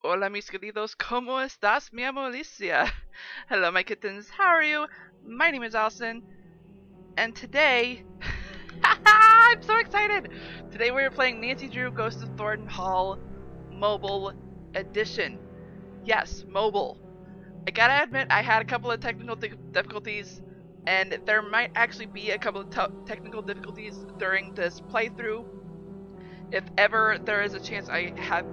Hola mis queridos, ¿cómo estás, mi amo Alicia? Hello my kittens, how are you? My name is Allison, and today, I'm so excited! Today we are playing Nancy Drew Goes to Thornton Hall Mobile Edition. Yes, mobile. I gotta admit, I had a couple of technical difficulties, and there might actually be a couple of technical difficulties during this playthrough. If ever there is a chance I have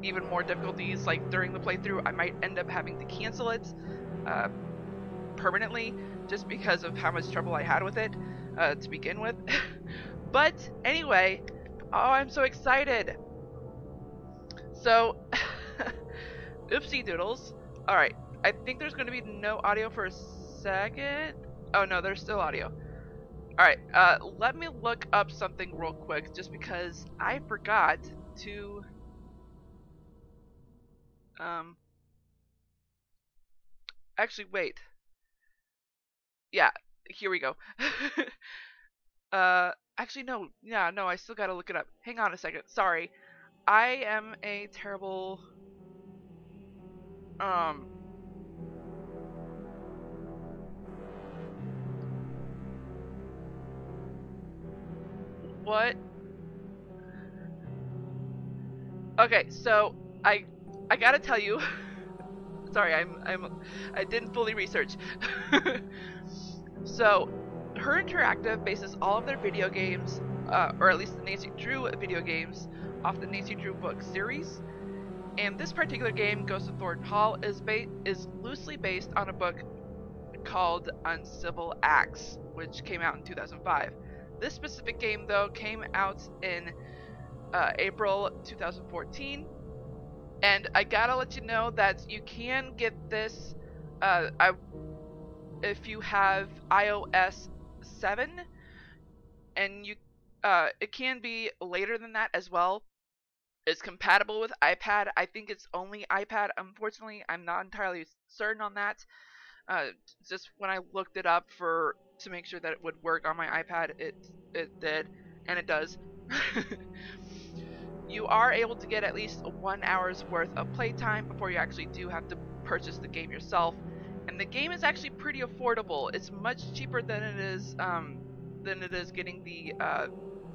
even more difficulties like during the playthrough, I might end up having to cancel it permanently just because of how much trouble I had with it to begin with. But anyway, oh, I'm so excited. So, oopsie doodles. Alright, I think there's going to be no audio for a second. Oh no, there's still audio. Alright, let me look up something real quick just because I forgot to actually wait. Yeah, here we go. Actually no, yeah, no, I still gotta look it up. Hang on a second. Sorry. I am a terrible what? Okay, so I gotta tell you. Sorry, I didn't fully research. So, Her Interactive bases all of their video games, or at least the Nancy Drew video games, off the Nancy Drew book series. And this particular game, Ghost of Thornton Hall, is loosely based on a book called Uncivil Acts, which came out in 2005. This specific game, though, came out in April 2014. And I gotta let you know that you can get this if you have iOS 7, and it can be later than that as well. It's compatible with iPad. I think it's only iPad. Unfortunately, I'm not entirely certain on that. Just when I looked it up to make sure that it would work on my iPad, it did, and it does. You are able to get at least 1 hour's worth of playtime before you actually do have to purchase the game yourself. And the game is actually pretty affordable. It's much cheaper than it is getting the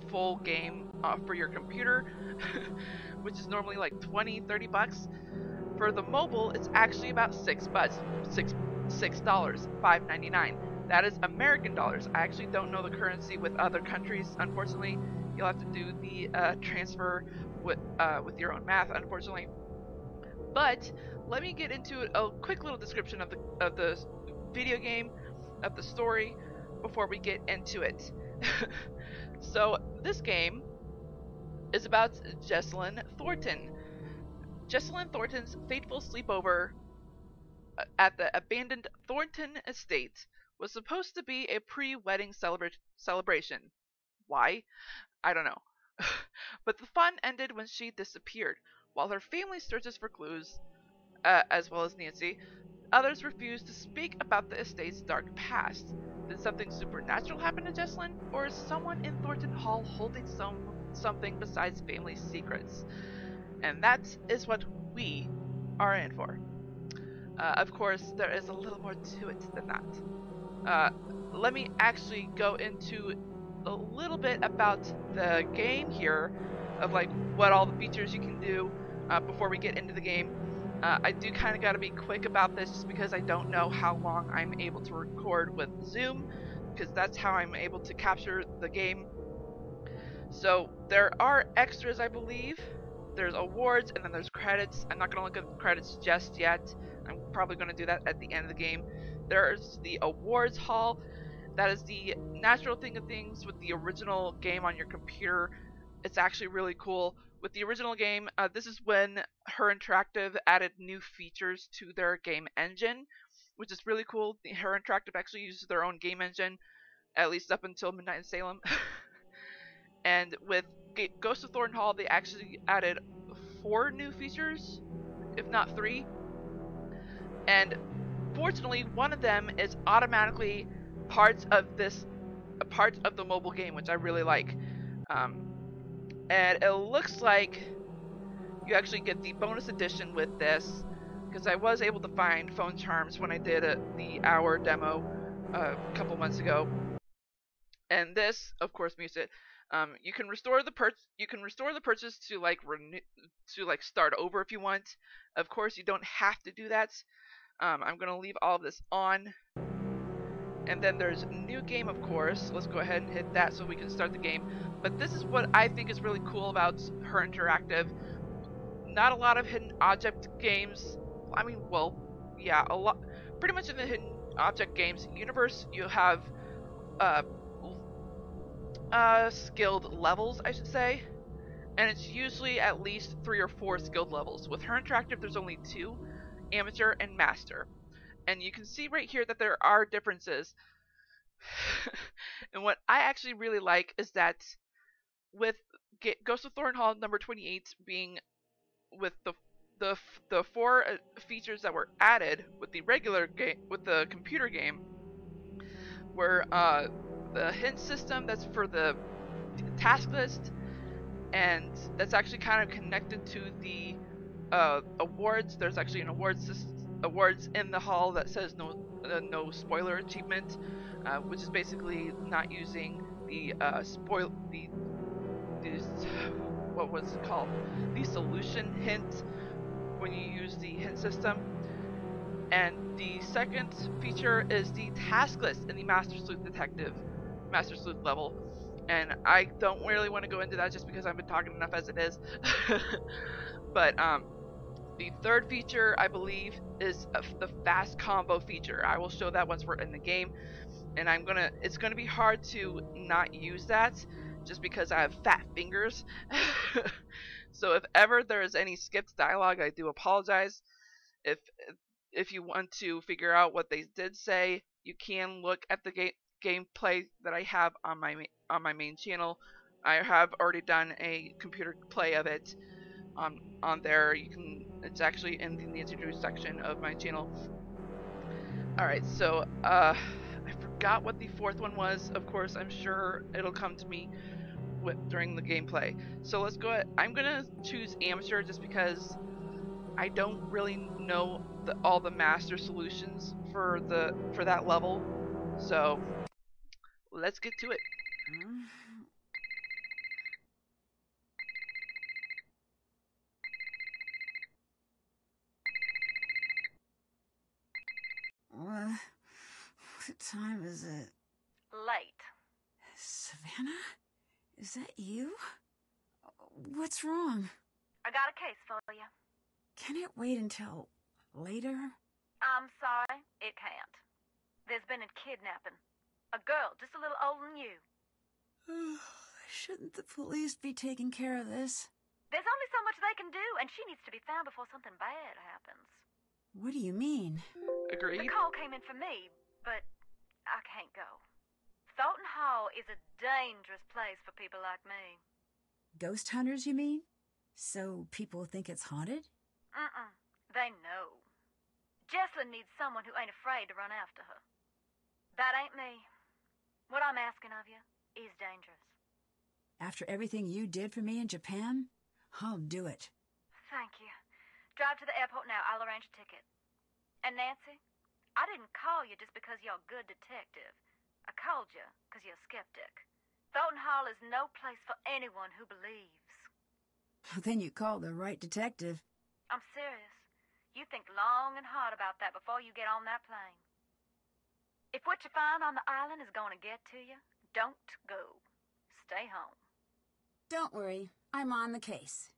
full game for your computer, which is normally like $20, $30. For the mobile, it's actually about $6, $5.99. That is American dollars. I actually don't know the currency with other countries, unfortunately. You'll have to do the transfer with your own math, unfortunately. But let me get into a quick little description of the video game, of the story, before we get into it. So this game is about Jessalyn Thornton. Jessalyn Thornton's fateful sleepover at the abandoned Thornton estate was supposed to be a pre-wedding celebration. Why? I don't know. But the fun ended when she disappeared. While her family searches for clues, as well as Nancy, others refuse to speak about the estate's dark past. Did something supernatural happen to Jessalyn, or is someone in Thornton Hall holding something besides family secrets? And that is what we are in for. Of course, there is a little more to it than that. Let me actually go into a little bit about the game here, of like what all the features you can do before we get into the game. I do kind of got to be quick about this just because I don't know how long I'm able to record with Zoom, because that's how I'm able to capture the game. So there are extras, I believe. There's awards, and then there's credits. I'm not going to look at the credits just yet. I'm probably going to do that at the end of the game. There's the awards hall. That is the natural thing of things with the original game on your computer. It's actually really cool. With the original game, this is when Her Interactive added new features to their game engine, which is really cool. Her Interactive actually uses their own game engine, at least up until Midnight in Salem. And with Ghost of Thornton Hall, they actually added 4 new features, if not 3. And fortunately, one of them is automatically part of the mobile game, which I really like. And it looks like you actually get the bonus edition with this, because I was able to find phone charms when I did the hour demo a couple months ago. And this, of course, music. You can restore the purchase to like start over if you want. Of course, you don't have to do that. I'm gonna leave all of this on. And then there's new game, of course. Let's go ahead and hit that so we can start the game. But this is what I think is really cool about Her Interactive. Not a lot of hidden object games. I mean, well, yeah, a lot. Pretty much in the hidden object games universe, you have skilled levels, I should say. And it's usually at least 3 or 4 skilled levels. With Her Interactive, there's only 2, Amateur and Master. And you can see right here that there are differences. And what I actually really like is that with Ghost of Thornton Hall number 28 being with the 4 features that were added with the regular game, with the computer game, were the hint system that's for the task list, and that's actually kind of connected to the awards. There's actually an awards in the hall that says no spoiler achievement, which is basically not using the what was it called, the solution hint when you use the hint system. And the second feature is the task list in the Master Sleuth level. And I don't really want to go into that just because I've been talking enough as it is. But the third feature, I believe, is the fast combo feature. I will show that once we're in the game, and it's gonna be hard to not use that just because I have fat fingers. So if ever there is any skipped dialogue, I do apologize. If you want to figure out what they did say, you can look at the gameplay that I have on my main channel. I have already done a computer play of it on there. It's actually in the introduced section of my channel. Alright, so I forgot what the fourth one was. Of course, I'm sure it'll come to me during the gameplay. So let's go ahead. I'm gonna choose Amateur just because I don't really know all the master solutions for that level. So let's get to it. What time is it? Late. Savannah? Is that you? What's wrong? I got a case for you. Can it wait until later? I'm sorry, it can't. There's been a kidnapping. A girl just a little older than you. Shouldn't the police be taking care of this? There's only so much they can do, and she needs to be found before something bad happens. What do you mean? Agreed. The call came in for me, but I can't go. Thornton Hall is a dangerous place for people like me. Ghost hunters, you mean? So people think it's haunted? They know. Jesslyn needs someone who ain't afraid to run after her. That ain't me. What I'm asking of you is dangerous. After everything you did for me in Japan, I'll do it. Thank you. Drive to the airport now. I'll arrange a ticket. And Nancy, I didn't call you just because you're a good detective. I called you because you're a skeptic. Thornton Hall is no place for anyone who believes. Then you called the right detective. I'm serious. You think long and hard about that before you get on that plane. If what you find on the island is going to get to you, don't go. Stay home. Don't worry, I'm on the case.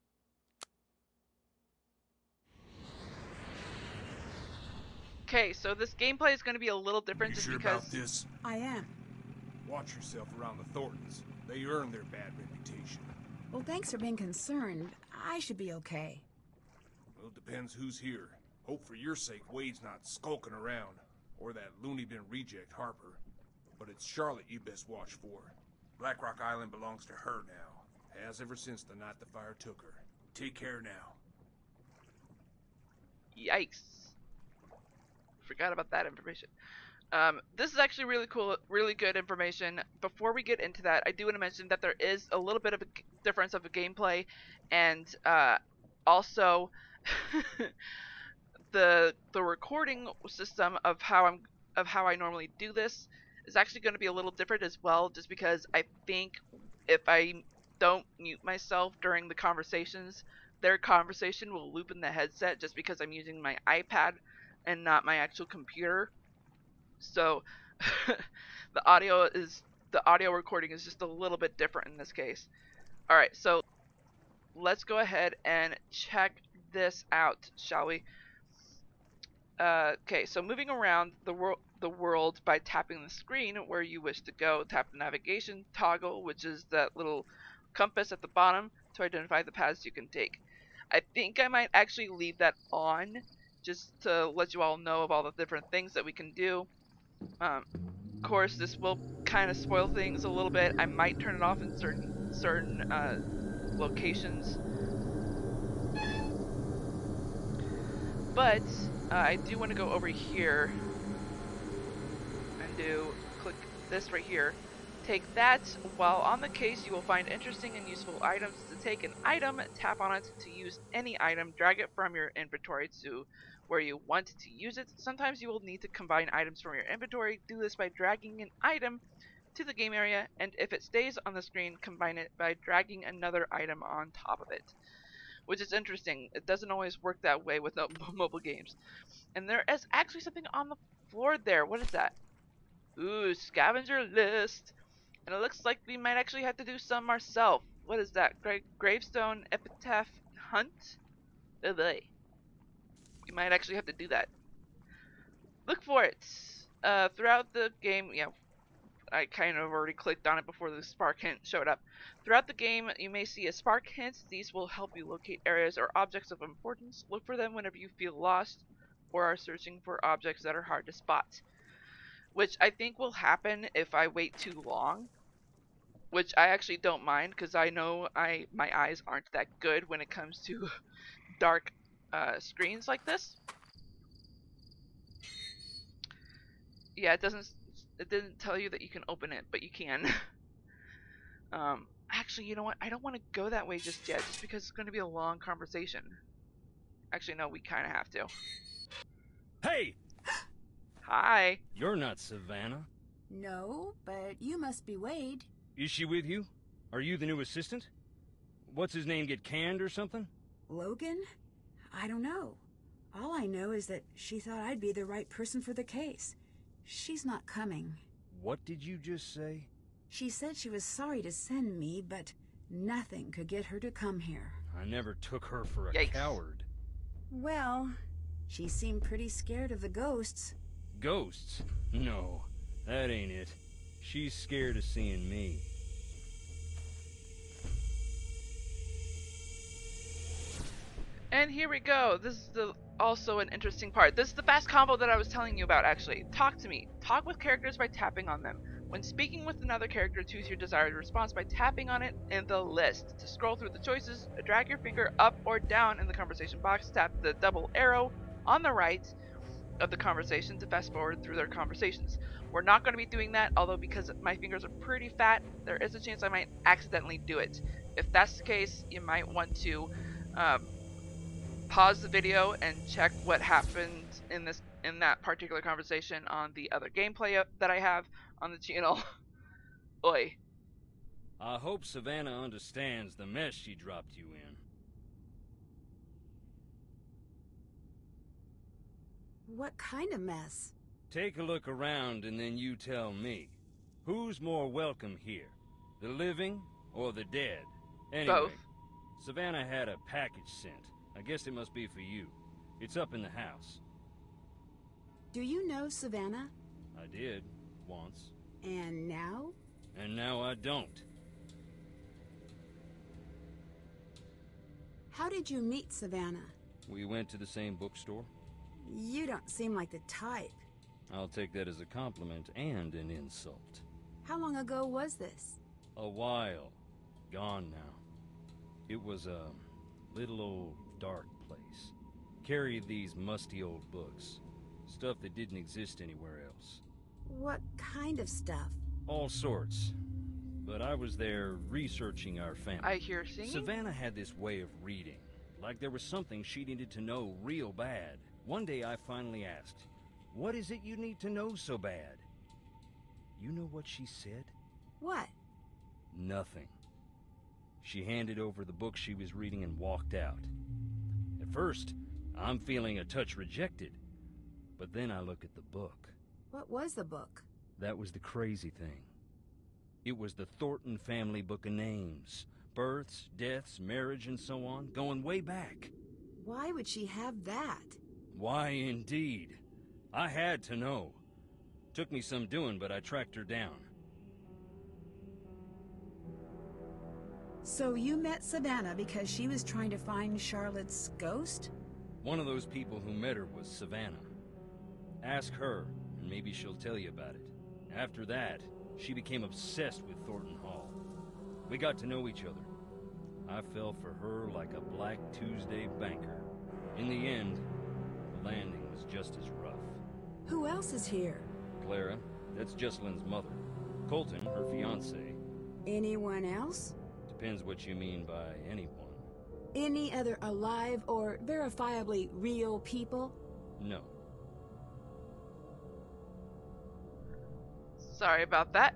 Okay, so this gameplay is going to be a little different just because... about this? I am. Watch yourself around the Thorntons. They earn their bad reputation. Well, thanks for being concerned. I should be okay. Well, it depends who's here. Hope for your sake Wade's not skulking around. Or that loony bin reject Harper. But it's Charlotte you best watch for. Black Rock Island belongs to her now. Has ever since the night the fire took her. Take care now. Yikes. Forgot about that information. This is actually really cool, really good information. Before we get into that, I do want to mention that there is a little bit of a difference of a gameplay, and Also, the recording system of how I normally do this is actually going to be a little different as well, just because I think if I don't mute myself during the conversations, their conversation will loop in the headset just because I'm using my iPad and not my actual computer. So the audio recording is just a little bit different in this case. All right, so let's go ahead and check this out, shall we? Okay, so moving around the world by tapping the screen where you wish to go, tap the navigation toggle, which is that little compass at the bottom, to identify the paths you can take. I think I might actually leave that on just to let you all know of all the different things that we can do. Of course, this will kind of spoil things a little bit. I might turn it off in certain locations. But I do want to go over here and click this right here. Take that. While on the case, you will find interesting and useful items. To take an item, tap on it. To use any item, drag it from your inventory to where you want to use it. Sometimes you will need to combine items from your inventory. Do this by dragging an item to the game area, and if it stays on the screen, combine it by dragging another item on top of it. Which is interesting. It doesn't always work that way with mobile games. And there is actually something on the floor there. What is that? Ooh, scavenger list. And it looks like we might actually have to do some ourselves. What is that? Gravestone epitaph hunt? Oh boy. We might actually have to do that. Look for it. Throughout the game, yeah, I kind of already clicked on it before the spark hint showed up. Throughout the game, you may see a spark hint. These will help you locate areas or objects of importance. Look for them whenever you feel lost or are searching for objects that are hard to spot. Which I think will happen if I wait too long. Which I actually don't mind, because I know my eyes aren't that good when it comes to dark screens like this. Yeah, it didn't tell you that you can open it, but you can. Actually, you know what? I don't want to go that way just yet, just because it's going to be a long conversation. Actually, no, we kind of have to. Hey! Hi. You're not Savannah. No, but you must be Wade. Is she with you? Are you the new assistant? What's his name, get canned or something? Logan? I don't know. All I know is that she thought I'd be the right person for the case. She's not coming. What did you just say? She said she was sorry to send me, but nothing could get her to come here. I never took her for a Yikes. coward. Well, she seemed pretty scared of the ghosts. Ghosts? No, that ain't it. She's scared of seeing me. And here we go. This is also an interesting part. This is the fast combo that I was telling you about, actually. Talk to me. Talk with characters by tapping on them. When speaking with another character, choose your desired response by tapping on it in the list. To scroll through the choices, drag your finger up or down in the conversation box. Tap the double arrow on the right of the conversation to fast forward through their conversations. We're not going to be doing that, although because my fingers are pretty fat, there is a chance I might accidentally do it. If that's the case, you might want to pause the video and check what happened in that particular conversation on the other gameplay that I have on the channel. Oi. I hope Savannah understands the mess she dropped you in. What kind of mess? Take a look around and then you tell me. Who's more welcome here? The living or the dead? Anyway, Both. Savannah had a package sent. I guess it must be for you. It's up in the house. Do you know Savannah? I did, once. And now? And now I don't. How did you meet Savannah? We went to the same bookstore. You don't seem like the type. I'll take that as a compliment and an insult. How long ago was this? A while. Gone now. It was a little old dark place. Carried these musty old books. Stuff that didn't exist anywhere else. What kind of stuff? All sorts. But I was there researching our family. I hear singing. Savannah had this way of reading. like there was something she needed to know real bad. One day I finally asked, "What is it you need to know so bad?" You know what she said? What? Nothing. She handed over the book she was reading and walked out. At first, I'm feeling a touch rejected. But then I look at the book. What was the book? That was the crazy thing. It was the Thornton family book of names. Births, deaths, marriage, and so on, going way back. Why would she have that? Why, indeed. I had to know. Took me some doing, but I tracked her down. So you met Savannah because she was trying to find Charlotte's ghost? One of those people who met her was Savannah. Ask her, and maybe she'll tell you about it. After that, she became obsessed with Thornton Hall. We got to know each other. I fell for her like a Black Tuesday banker. In the end, the landing was just as rough. Who else is here? Clara, that's Jesselyn's mother. Colton, her fiancé. Anyone else? Depends what you mean by anyone. Any other alive or verifiably real people? No. Sorry about that.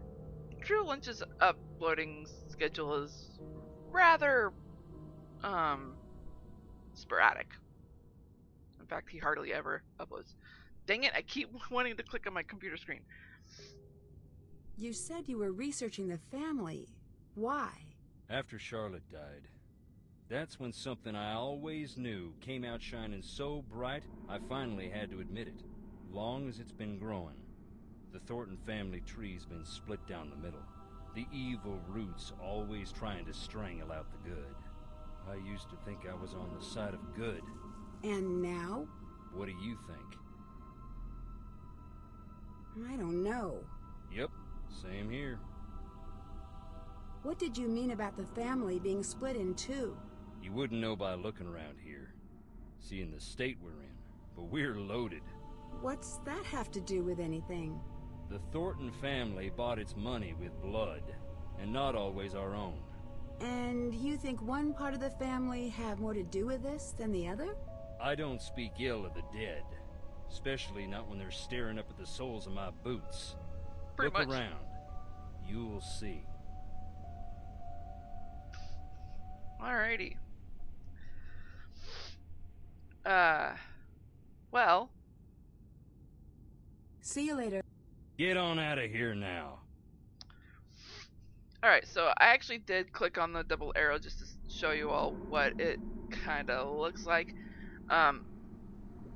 Drew Lynch's uploading schedule is rather, sporadic. In fact, he hardly ever uploads. Dang it, I keep wanting to click on my computer screen. You said you were researching the family. Why? After Charlotte died, that's when something I always knew came out shining so bright, I finally had to admit it. Long as it's been growing, the Thornton family tree's been split down the middle. The evil roots always trying to strangle out the good. I used to think I was on the side of good. And now? What do you think? I don't know. Yep, same here. What did you mean about the family being split in two? You wouldn't know by looking around here. Seeing the state we're in, but we're loaded. What's that have to do with anything? The Thornton family bought its money with blood, and not always our own. And you think one part of the family have more to do with this than the other? I don't speak ill of the dead, especially not when they're staring up at the soles of my boots. Pretty Look much. around. You'll see. Alrighty. Well. See you later. Get on out of here now. Alright, so I actually did click on the double arrow just to show you all what it kind of looks like.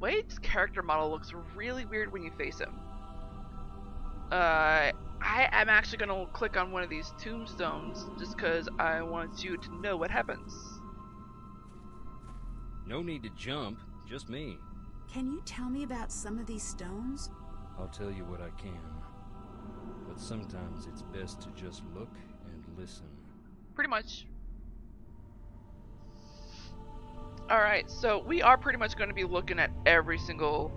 Wade's character model looks really weird when you face him. I am actually going to click on one of these tombstones just because I want you to know what happens. No need to jump, just me. Can you tell me about some of these stones? I'll tell you what I can. But sometimes it's best to just look and listen. Pretty much. Alright, so we are pretty much going to be looking at every single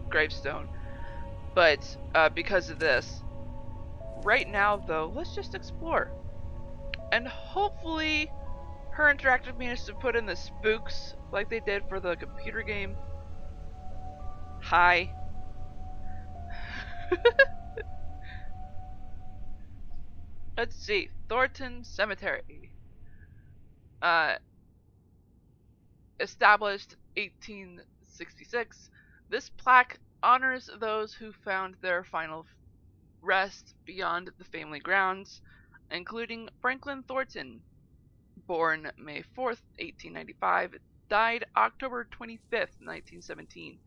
gravestone. But because of this, right now though, let's just explore. And hopefully Her Interactive managed to put in the spooks like they did for the computer game. Hi. Let's see. Thornton Cemetery. Established 1866. This plaque honors those who found their final rest beyond the family grounds, including Franklin Thornton, born May 4th, 1895, died October 25th, 1917.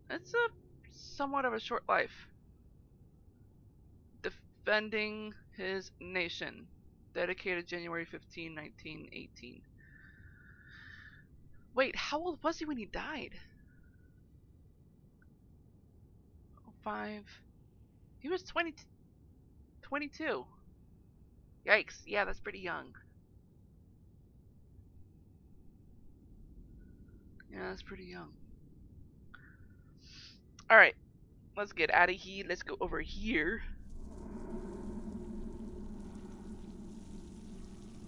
It's a somewhat of a short life. Defending his nation, dedicated January 15, 1918. Wait, how old was he when he died? 05. He was 22. Yikes. Yeah, that's pretty young. Yeah, that's pretty young. Alright. Let's get out of here. Let's go over here.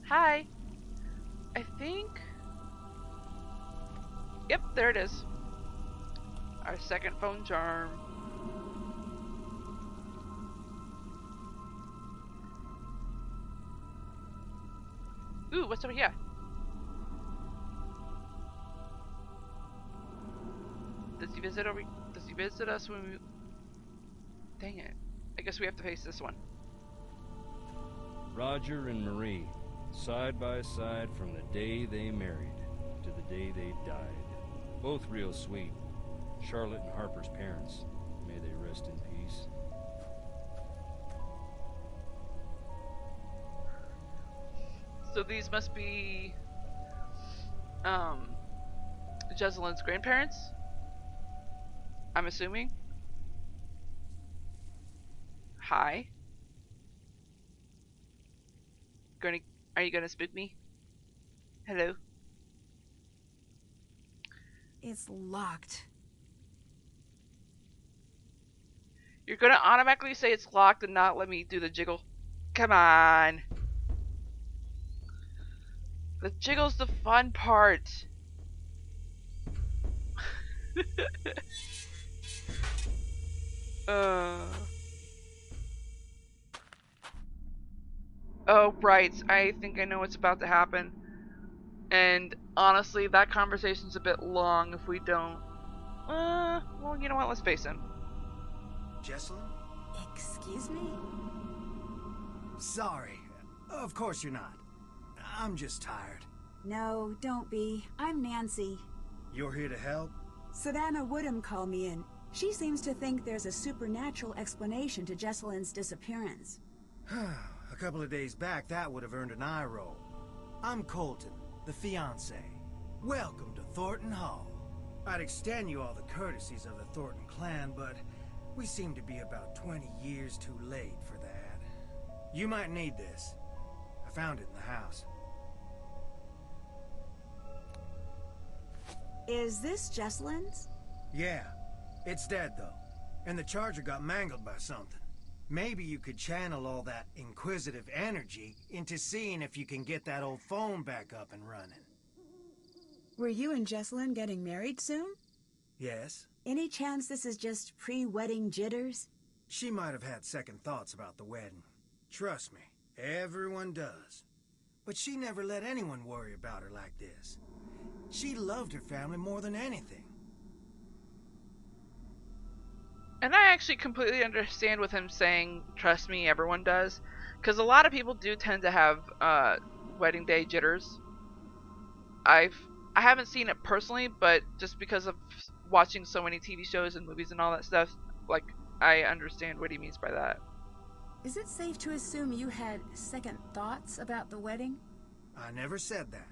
Hi. I think... Yep, there it is. Our second phone charm. Ooh, what's over here? Does he visit us when we... Dang it. I guess we have to face this one. Roger and Marie, side by side from the day they married to the day they died. Both real sweet. Charlotte and Harper's parents. May they rest in peace. So these must be... Jessalyn's grandparents? I'm assuming? Hi. Are you gonna spook me? Hello? It's locked. You're gonna automatically say it's locked and not let me do the jiggle? Come on. The jiggle's the fun part. Oh, right. I think I know what's about to happen. And honestly, that conversation's a bit long if we don't... well, you know what? Let's face him. Jessalyn? Excuse me? Sorry. Of course you're not. I'm just tired. No, don't be. I'm Nancy. You're here to help? Savannah Woodham called me in. She seems to think there's a supernatural explanation to Jessalyn's disappearance. A couple of days back, that would have earned an eye roll. I'm Colton, the fiancé. Welcome to Thornton Hall. I'd extend you all the courtesies of the Thornton clan, but we seem to be about 20 years too late for that. You might need this. I found it in the house. Is this Jessalyn's? Yeah. It's dead, though. And the charger got mangled by something. Maybe you could channel all that inquisitive energy into seeing if you can get that old phone back up and running. Were you and Jessalyn getting married soon? Yes. Any chance this is just pre-wedding jitters? She might have had second thoughts about the wedding. Trust me, everyone does. But she never let anyone worry about her like this. She loved her family more than anything. And I actually completely understand with him saying, trust me, everyone does. Because a lot of people do tend to have wedding day jitters. I haven't seen it personally, but just because of watching so many TV shows and movies and all that stuff, like, I understand what he means by that. Is it safe to assume you had second thoughts about the wedding? I never said that.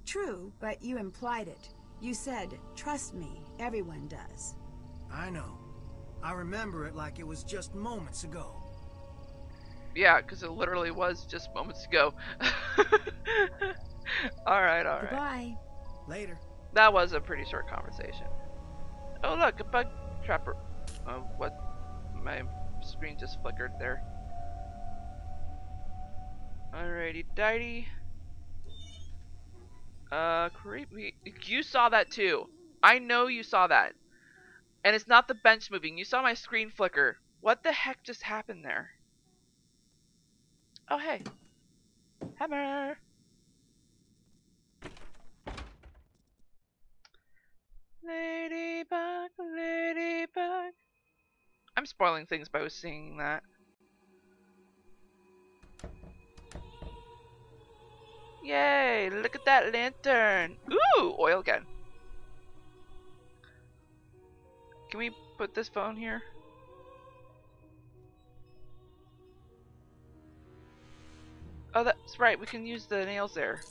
True, but you implied it. You said, trust me, everyone does. I know. I remember it like it was just moments ago. Yeah, because it literally was just moments ago. Alright. Goodbye. Later. That was a pretty short conversation. Oh look, a bug trapper. Oh, what? My screen just flickered there. Alrighty, dighty. Creepy. You saw that too. I know you saw that. And it's not the bench moving. You saw my screen flicker. What the heck just happened there? Oh, hey. Hammer. Ladybug, ladybug. I'm spoiling things by singing that. Yay, look at that lantern. Ooh, oil gun. Can we put this phone here? Oh, that's right. We can use the nails there.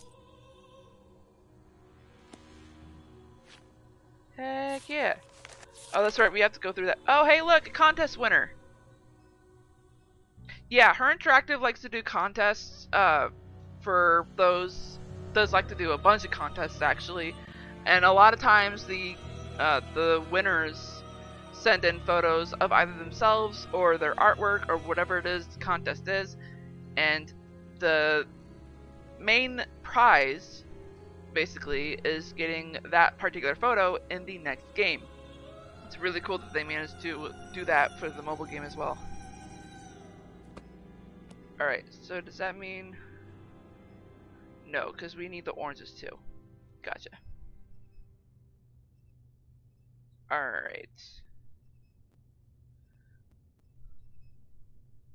Heck yeah. Oh, that's right. We have to go through that. Oh, hey, look. A contest winner. Yeah, Her Interactive likes to do contests for those. Does like to do a bunch of contests, actually. And a lot of times the winners send in photos of either themselves or their artwork or whatever it is the contest is, and the main prize basically, is getting that particular photo in the next game. It's really cool that they managed to do that for the mobile game as well. Alright, so does that mean... No, because we need the oranges too. Gotcha. Alright.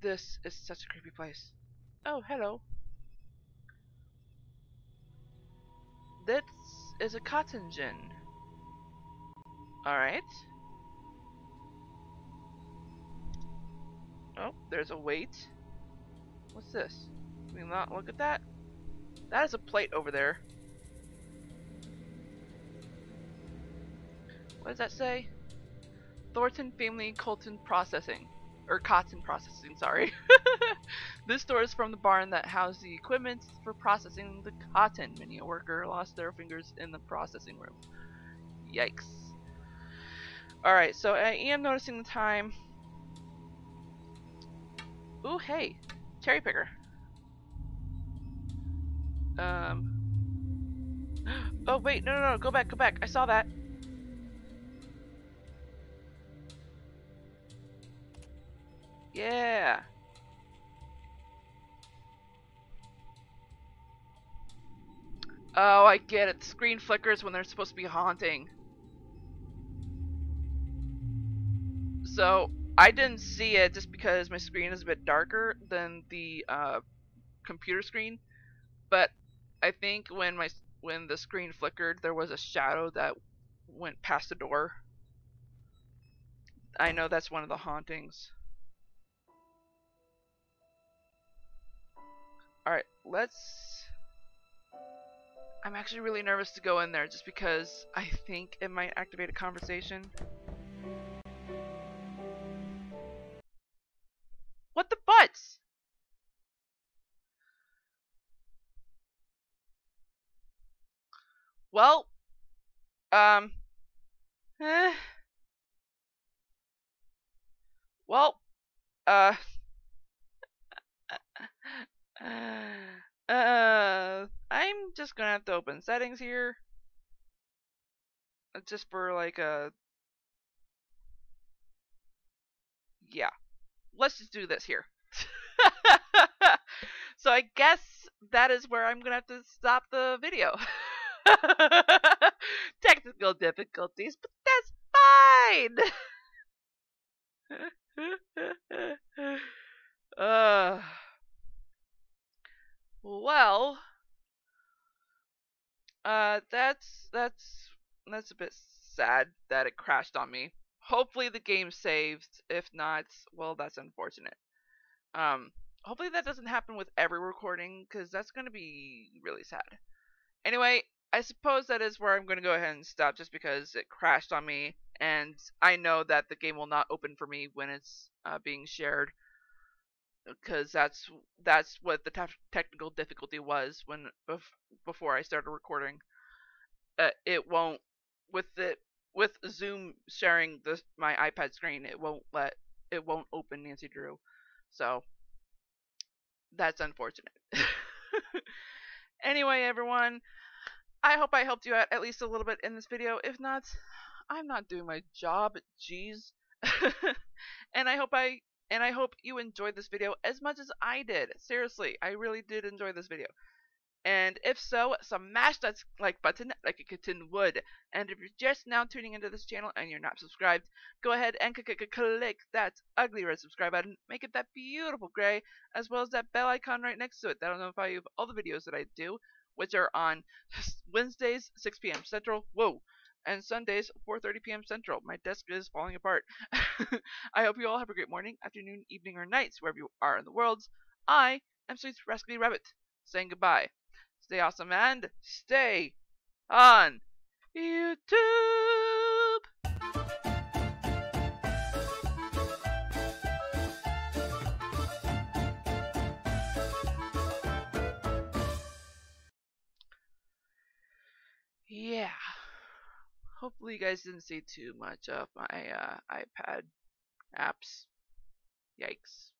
This is such a creepy place. Oh, hello. This is a cotton gin. Alright. Oh, there's a weight. What's this? Can we not look at that? That is a plate over there. What does that say? Thornton Family Colton Processing. Or Cotton Processing, sorry. This store is from the barn that housed the equipment for processing the cotton. Many a worker lost their fingers in the processing room. Yikes. Alright, so I am noticing the time. Ooh, hey. Cherry picker. Oh, wait, no, go back. I saw that. Yeah. Oh, I get it. The screen flickers when they're supposed to be haunting. So, I didn't see it just because my screen is a bit darker than the computer screen. But I think when the screen flickered, there was a shadow that went past the door. I know that's one of the hauntings. Alright, I'm actually really nervous to go in there just because I think it might activate a conversation. What the butts? Well, eh. Well, I'm just gonna have to open settings here. Just for like yeah. Let's just do this here. So I guess that is where I'm gonna have to stop the video. Technical difficulties, but that's fine. uh, well, that's a bit sad that it crashed on me. Hopefully the game saved. If not, well, that's unfortunate. Hopefully that doesn't happen with every recording, because that's going to be really sad. Anyway, I suppose that is where I'm going to go ahead and stop, just because it crashed on me, and I know that the game will not open for me when it's being shared, because that's what the technical difficulty was when before I started recording. It won't with Zoom sharing my iPad screen. It won't open Nancy Drew, so that's unfortunate. Anyway, everyone, I hope I helped you out at least a little bit in this video. If not, I'm not doing my job. Jeez. and I hope you enjoyed this video as much as I did. Seriously, I really did enjoy this video. And if so, smash that like button like a kitten would. And if you're just now tuning into this channel and you're not subscribed, go ahead and click that ugly red subscribe button. Make it that beautiful gray, as well as that bell icon right next to it. That'll notify you of all the videos that I do, which are on Wednesdays, 6 p.m. Central. Whoa. And Sundays, 4:30 p.m. Central. My desk is falling apart. I hope you all have a great morning, afternoon, evening, or nights, wherever you are in the world. I am Sweet Rascally Rabbit, saying goodbye. Stay awesome and stay on YouTube. Yeah. Hopefully you guys didn't see too much of my iPad apps. Yikes.